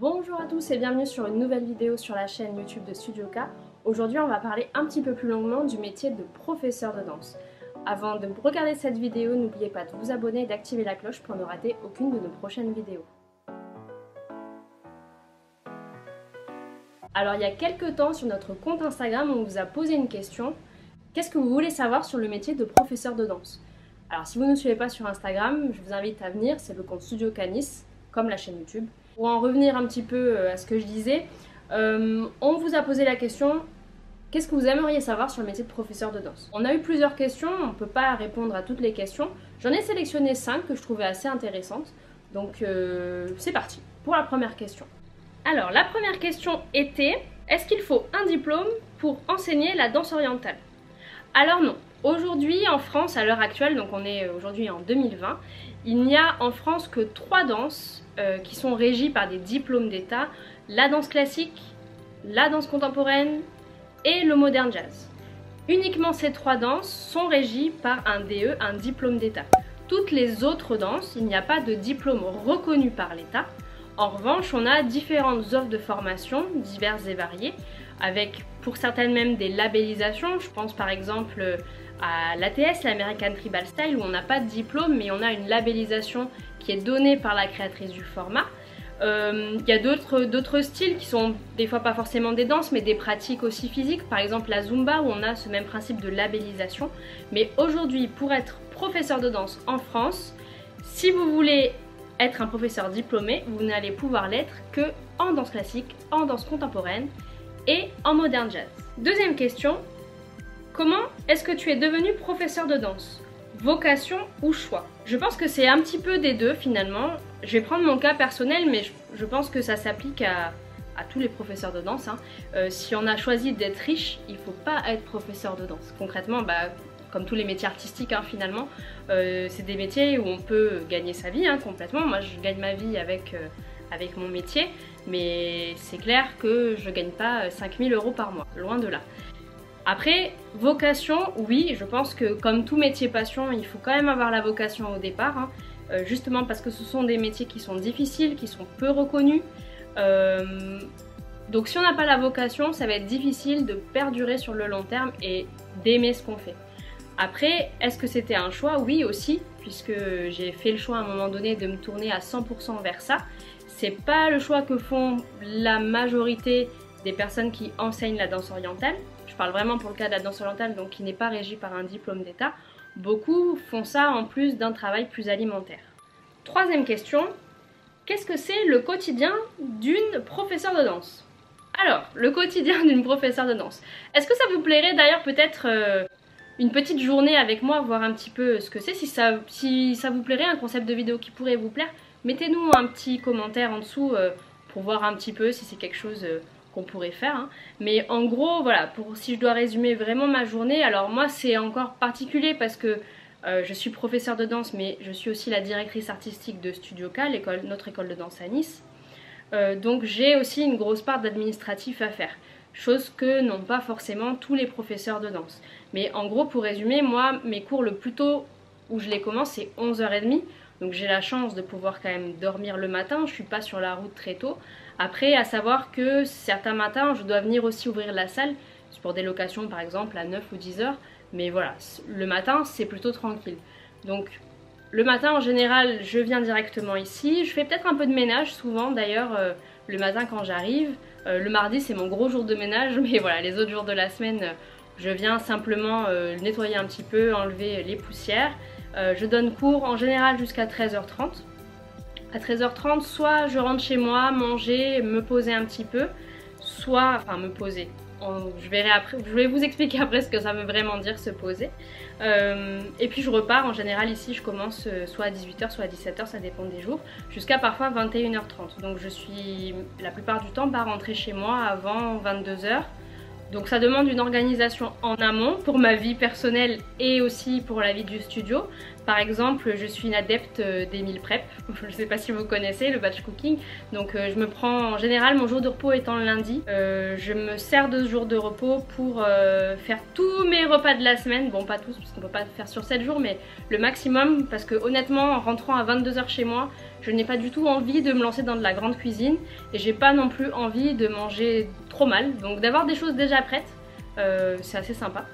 Bonjour à tous et bienvenue sur une nouvelle vidéo sur la chaîne YouTube de Studio K. Aujourd'hui on va parler un petit peu plus longuement du métier de professeur de danse. Avant de regarder cette vidéo, n'oubliez pas de vous abonner et d'activer la cloche pour ne rater aucune de nos prochaines vidéos. Alors il y a quelques temps sur notre compte Instagram on vous a posé une question. Qu'est-ce que vous voulez savoir sur le métier de professeur de danse? Alors si vous ne nous suivez pas sur Instagram, je vous invite à venir, c'est le compte Studio K Nice, comme la chaîne YouTube. Pour en revenir un petit peu à ce que je disais, on vous a posé la question qu'est-ce que vous aimeriez savoir sur le métier de professeur de danse? On a eu plusieurs questions, on ne peut pas répondre à toutes les questions. J'en ai sélectionné 5 que je trouvais assez intéressantes. Donc c'est parti pour la première question. Alors la première question était est-ce qu'il faut un diplôme pour enseigner la danse orientale? Alors non. Aujourd'hui en France, à l'heure actuelle, donc on est aujourd'hui en 2020, il n'y a en France que 3 danses qui sont régies par des diplômes d'État, la danse classique, la danse contemporaine et le modern jazz. Uniquement ces 3 danses sont régies par un DE, un diplôme d'État. Toutes les autres danses, il n'y a pas de diplôme reconnu par l'État. En revanche, on a différentes offres de formation, diverses et variées, avec pour certaines même des labellisations. Je pense par exemple à l'ATS, l'American Tribal Style, où on n'a pas de diplôme, mais on a une labellisation qui est donnée par la créatrice du format. Il y a d'autres styles qui sont des fois pas forcément des danses, mais des pratiques aussi physiques. Par exemple la Zumba, où on a ce même principe de labellisation. Mais aujourd'hui, pour être professeur de danse en France, si vous voulez être un professeur diplômé, vous n'allez pouvoir l'être que en danse classique, en danse contemporaine et en modern jazz. Deuxième question, comment est-ce que tu es devenu professeur de danse? Vocation ou choix? Je pense que c'est un petit peu des deux finalement. Je vais prendre mon cas personnel, mais je pense que ça s'applique à tous les professeurs de danse. Si on a choisi d'être riche, il ne faut pas être professeur de danse. Concrètement, comme tous les métiers artistiques finalement, c'est des métiers où on peut gagner sa vie complètement. Moi je gagne ma vie avec mon métier, mais c'est clair que je ne gagne pas 5000 € par mois, loin de là. Après, vocation, oui, je pense que comme tout métier passion, il faut quand même avoir la vocation au départ, justement parce que ce sont des métiers qui sont difficiles, qui sont peu reconnus. Donc si on n'a pas la vocation, ça va être difficile de perdurer sur le long terme et d'aimer ce qu'on fait. Après, est-ce que c'était un choix? Oui aussi, puisque j'ai fait le choix à un moment donné de me tourner à 100% vers ça. C'est pas le choix que font la majorité des personnes qui enseignent la danse orientale. Je parle vraiment pour le cas de la danse orientale, donc qui n'est pas régie par un diplôme d'État. Beaucoup font ça en plus d'un travail plus alimentaire. Troisième question, qu'est-ce que c'est le quotidien d'une professeure de danse? Alors, le quotidien d'une professeure de danse. Est-ce que ça vous plairait d'ailleurs peut-être une petite journée avec moi, voir un petit peu ce que c'est? Si ça vous plairait, un concept de vidéo qui pourrait vous plaire, mettez-nous un petit commentaire en dessous pour voir un petit peu si c'est quelque chose qu'on pourrait faire. Mais en gros, voilà, si je dois résumer vraiment ma journée, alors moi c'est encore particulier parce que je suis professeure de danse, mais je suis aussi la directrice artistique de Studio K, notre école de danse à Nice. Donc j'ai aussi une grosse part d'administratif à faire, chose que n'ont pas forcément tous les professeurs de danse. Mais en gros, pour résumer, moi, mes cours le plus tôt où je les commence, c'est 11h30. Donc j'ai la chance de pouvoir quand même dormir le matin, je suis pas sur la route très tôt. Après, à savoir que certains matins, je dois venir aussi ouvrir la salle, pour des locations par exemple à 9 ou 10h. Mais voilà, le matin, c'est plutôt tranquille. Donc le matin, en général, je viens directement ici. Je fais peut-être un peu de ménage, souvent d'ailleurs, le matin quand j'arrive. Le mardi, c'est mon gros jour de ménage, mais voilà, les autres jours de la semaine, je viens simplement nettoyer un petit peu, enlever les poussières. Je donne cours en général jusqu'à 13h30. À 13h30, soit je rentre chez moi, manger, me poser un petit peu, soit, enfin me poser. Je verrai après, je vais vous expliquer après ce que ça veut vraiment dire se poser. Et puis je repars, en général ici je commence soit à 18h, soit à 17h, ça dépend des jours, jusqu'à parfois 21h30. Donc je suis la plupart du temps pas rentrée chez moi avant 22h. Donc ça demande une organisation en amont pour ma vie personnelle et aussi pour la vie du studio. Par exemple, je suis une adepte des meal prep. Je ne sais pas si vous connaissez le batch cooking. Donc je me prends en général mon jour de repos étant le lundi. Je me sers de ce jour de repos pour faire tous mes repas de la semaine. Bon, pas tous parce qu'on peut pas faire sur 7 jours, mais le maximum parce que honnêtement, en rentrant à 22 h chez moi, je n'ai pas du tout envie de me lancer dans de la grande cuisine et j'ai pas non plus envie de manger trop mal. Donc d'avoir des choses déjà prêtes, c'est assez sympa.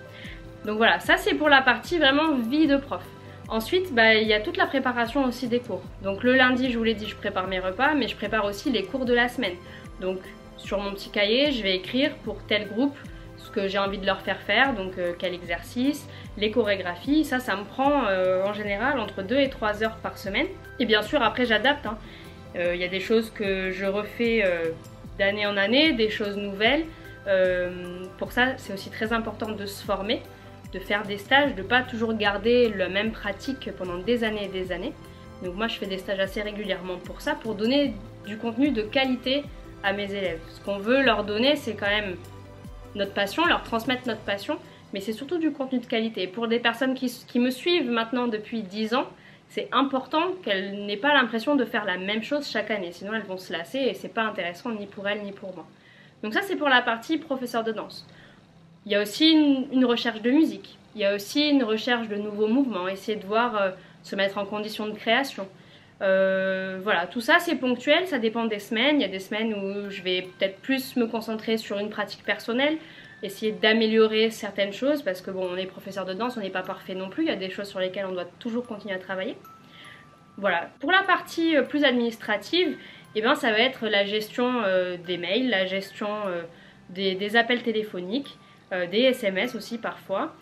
Donc voilà, ça c'est pour la partie vraiment vie de prof. Ensuite, il y a toute la préparation aussi des cours. Donc le lundi, je vous l'ai dit, je prépare mes repas, mais je prépare aussi les cours de la semaine. Donc sur mon petit cahier, je vais écrire pour tel groupe ce que j'ai envie de leur faire, donc quel exercice, les chorégraphies. Ça me prend en général entre 2 et 3 heures par semaine. Et bien sûr, après j'adapte. Y a des choses que je refais d'année en année, des choses nouvelles. Pour ça, c'est aussi très important de se former, de faire des stages, de ne pas toujours garder la même pratique pendant des années et des années. Donc moi je fais des stages assez régulièrement pour ça, pour donner du contenu de qualité à mes élèves. Ce qu'on veut leur donner, c'est quand même notre passion, leur transmettre notre passion, mais c'est surtout du contenu de qualité. Et pour des personnes qui me suivent maintenant depuis 10 ans, c'est important qu'elles n'aient pas l'impression de faire la même chose chaque année, sinon elles vont se lasser et c'est pas intéressant ni pour elles ni pour moi. Donc ça c'est pour la partie professeur de danse. Il y a aussi une recherche de musique, il y a aussi une recherche de nouveaux mouvements, essayer de voir se mettre en condition de création. Voilà, tout ça c'est ponctuel, ça dépend des semaines. Il y a des semaines où je vais peut-être plus me concentrer sur une pratique personnelle, essayer d'améliorer certaines choses parce que bon, on est professeur de danse, on n'est pas parfait non plus, il y a des choses sur lesquelles on doit toujours continuer à travailler. Voilà, pour la partie plus administrative, ça va être la gestion des mails, la gestion des appels téléphoniques, des SMS aussi parfois.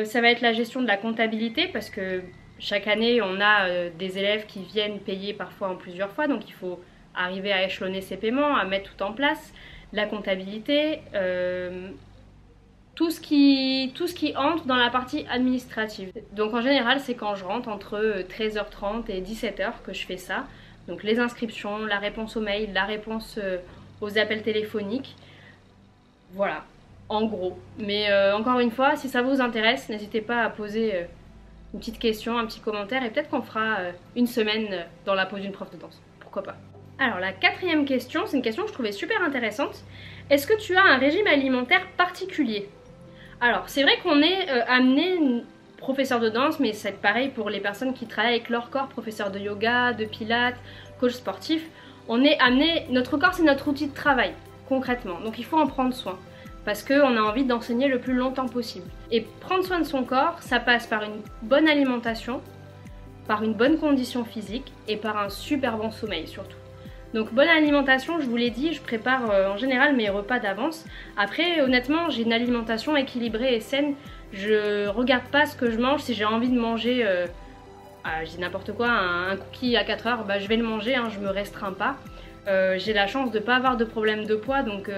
Ça va être la gestion de la comptabilité parce que chaque année on a des élèves qui viennent payer parfois en plusieurs fois, donc il faut arriver à échelonner ces paiements, à mettre tout en place, la comptabilité, tout ce qui entre dans la partie administrative. Donc en général c'est quand je rentre entre 13h30 et 17h que je fais ça. Donc les inscriptions, la réponse aux mails, la réponse aux appels téléphoniques. Voilà, en gros. Mais encore une fois, si ça vous intéresse, n'hésitez pas à poser une petite question, un petit commentaire et peut-être qu'on fera une semaine dans la pause d'une prof de danse. Pourquoi pas. Alors la 4e question, c'est une question que je trouvais super intéressante. Est-ce que tu as un régime alimentaire particulier? Alors c'est vrai qu'on est amené, professeur de danse, mais c'est pareil pour les personnes qui travaillent avec leur corps, professeur de yoga, de pilates, coach sportif. On est amené, notre corps c'est notre outil de travail, concrètement. Donc il faut en prendre soin. Parce qu'on a envie d'enseigner le plus longtemps possible. Et prendre soin de son corps, ça passe par une bonne alimentation, par une bonne condition physique et par un super bon sommeil surtout. Donc bonne alimentation, je vous l'ai dit, je prépare en général mes repas d'avance. Après honnêtement j'ai une alimentation équilibrée et saine. Je regarde pas ce que je mange. Si j'ai envie de manger, je dis n'importe quoi, un cookie à 4 heures, je vais le manger, je me restreins pas. J'ai la chance de pas avoir de problème de poids, donc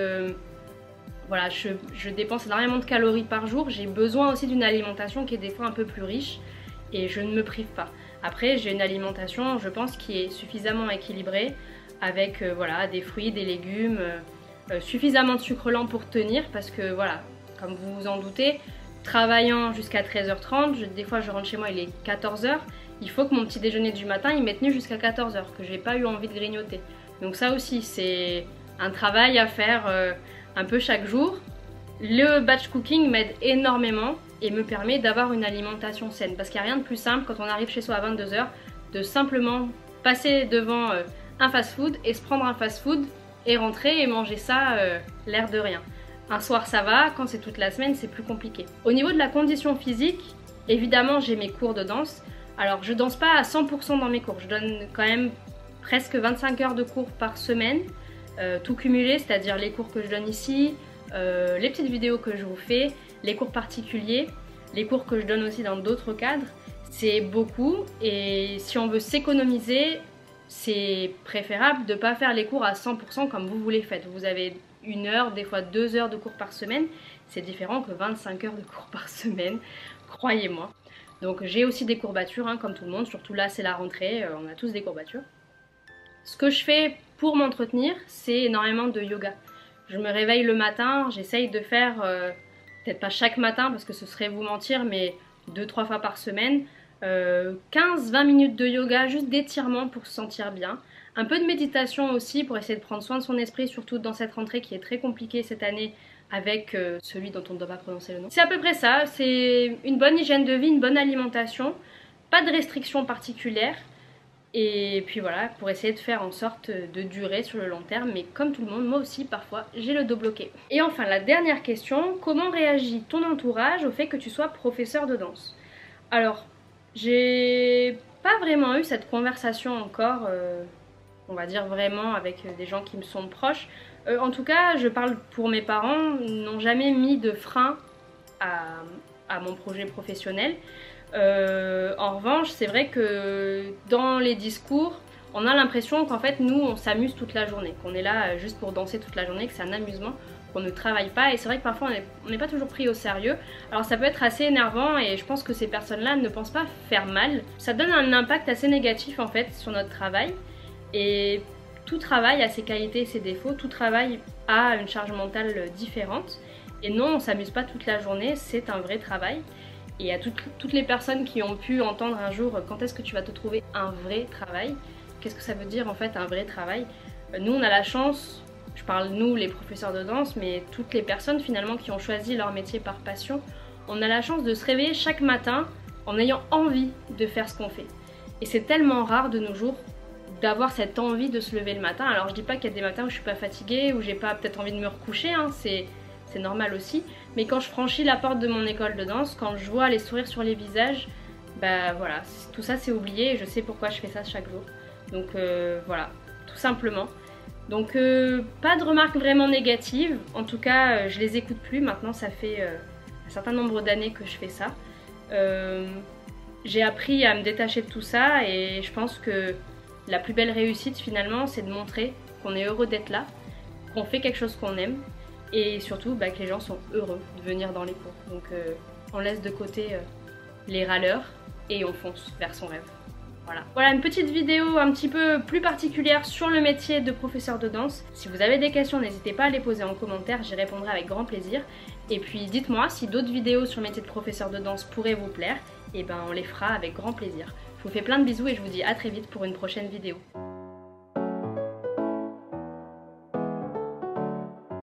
voilà, je dépense énormément de calories par jour. J'ai besoin aussi d'une alimentation qui est des fois un peu plus riche et je ne me prive pas. Après j'ai une alimentation, je pense, qui est suffisamment équilibrée avec voilà, des fruits, des légumes, suffisamment de sucre lent pour tenir parce que voilà, comme vous vous en doutez, travaillant jusqu'à 13h30, des fois je rentre chez moi, il est 14h, il faut que mon petit déjeuner du matin il m'ait tenu jusqu'à 14h, que j'ai pas eu envie de grignoter. Donc ça aussi c'est un travail à faire un peu chaque jour. Le batch cooking m'aide énormément et me permet d'avoir une alimentation saine parce qu'il n'y a rien de plus simple quand on arrive chez soi à 22h de simplement passer devant un fast-food et se prendre un fast-food et rentrer et manger ça l'air de rien. Un soir ça va, quand c'est toute la semaine c'est plus compliqué. Au niveau de la condition physique, évidemment j'ai mes cours de danse. Alors je danse pas à 100% dans mes cours, je donne quand même presque 25 heures de cours par semaine, tout cumulé, c'est-à-dire les cours que je donne ici, les petites vidéos que je vous fais, les cours particuliers, les cours que je donne aussi dans d'autres cadres. C'est beaucoup et si on veut s'économiser, c'est préférable de ne pas faire les cours à 100% comme vous les faites. Vous avez 1 heure, des fois 2 heures de cours par semaine, c'est différent que 25 heures de cours par semaine, croyez-moi. Donc j'ai aussi des courbatures comme tout le monde, surtout là c'est la rentrée, on a tous des courbatures. Ce que je fais pour m'entretenir, c'est énormément de yoga. Je me réveille le matin, j'essaye de faire, peut-être pas chaque matin parce que ce serait vous mentir, mais 2-3 fois par semaine, 15-20 minutes de yoga, juste d'étirement pour se sentir bien. Un peu de méditation aussi pour essayer de prendre soin de son esprit, surtout dans cette rentrée qui est très compliquée cette année avec celui dont on ne doit pas prononcer le nom. C'est à peu près ça, c'est une bonne hygiène de vie, une bonne alimentation, pas de restrictions particulières. Et puis voilà, pour essayer de faire en sorte de durer sur le long terme, mais comme tout le monde, moi aussi parfois j'ai le dos bloqué. Et enfin la dernière question, comment réagit ton entourage au fait que tu sois professeur de danse? Alors, j'ai pas vraiment eu cette conversation encore, on va dire vraiment avec des gens qui me sont proches. En tout cas, je parle pour mes parents, n'ont jamais mis de frein à mon projet professionnel. En revanche, c'est vrai que dans les discours, on a l'impression qu'en fait nous on s'amuse toute la journée, qu'on est là juste pour danser toute la journée, que c'est un amusement, qu'on ne travaille pas, et c'est vrai que parfois on n'est pas toujours pris au sérieux. Alors ça peut être assez énervant et je pense que ces personnes-là ne pensent pas faire mal. Ça donne un impact assez négatif en fait sur notre travail, et tout travail a ses qualités et ses défauts, tout travail a une charge mentale différente, et non, on s'amuse pas toute la journée, c'est un vrai travail. Et à toutes les personnes qui ont pu entendre un jour quand est-ce que tu vas te trouver un vrai travail, qu'est-ce que ça veut dire en fait un vrai travail? Nous on a la chance, je parle nous les professeurs de danse, mais toutes les personnes finalement qui ont choisi leur métier par passion, on a la chance de se réveiller chaque matin en ayant envie de faire ce qu'on fait. Et c'est tellement rare de nos jours d'avoir cette envie de se lever le matin. Alors je dis pas qu'il y a des matins où je suis pas fatiguée, où j'ai pas peut-être envie de me recoucher, hein, c'est normal aussi, mais quand je franchis la porte de mon école de danse, quand je vois les sourires sur les visages, bah voilà, tout ça c'est oublié et je sais pourquoi je fais ça chaque jour. Donc voilà, tout simplement. Donc pas de remarques vraiment négatives, en tout cas je les écoute plus, maintenant ça fait un certain nombre d'années que je fais ça. J'ai appris à me détacher de tout ça et je pense que la plus belle réussite finalement c'est de montrer qu'on est heureux d'être là, qu'on fait quelque chose qu'on aime, et surtout que les gens sont heureux de venir dans les cours. Donc on laisse de côté les râleurs et on fonce vers son rêve. Voilà, une petite vidéo un petit peu plus particulière sur le métier de professeur de danse. Si vous avez des questions, n'hésitez pas à les poser en commentaire, j'y répondrai avec grand plaisir. Et puis dites-moi si d'autres vidéos sur le métier de professeur de danse pourraient vous plaire, et ben on les fera avec grand plaisir. Je vous fais plein de bisous et je vous dis à très vite pour une prochaine vidéo.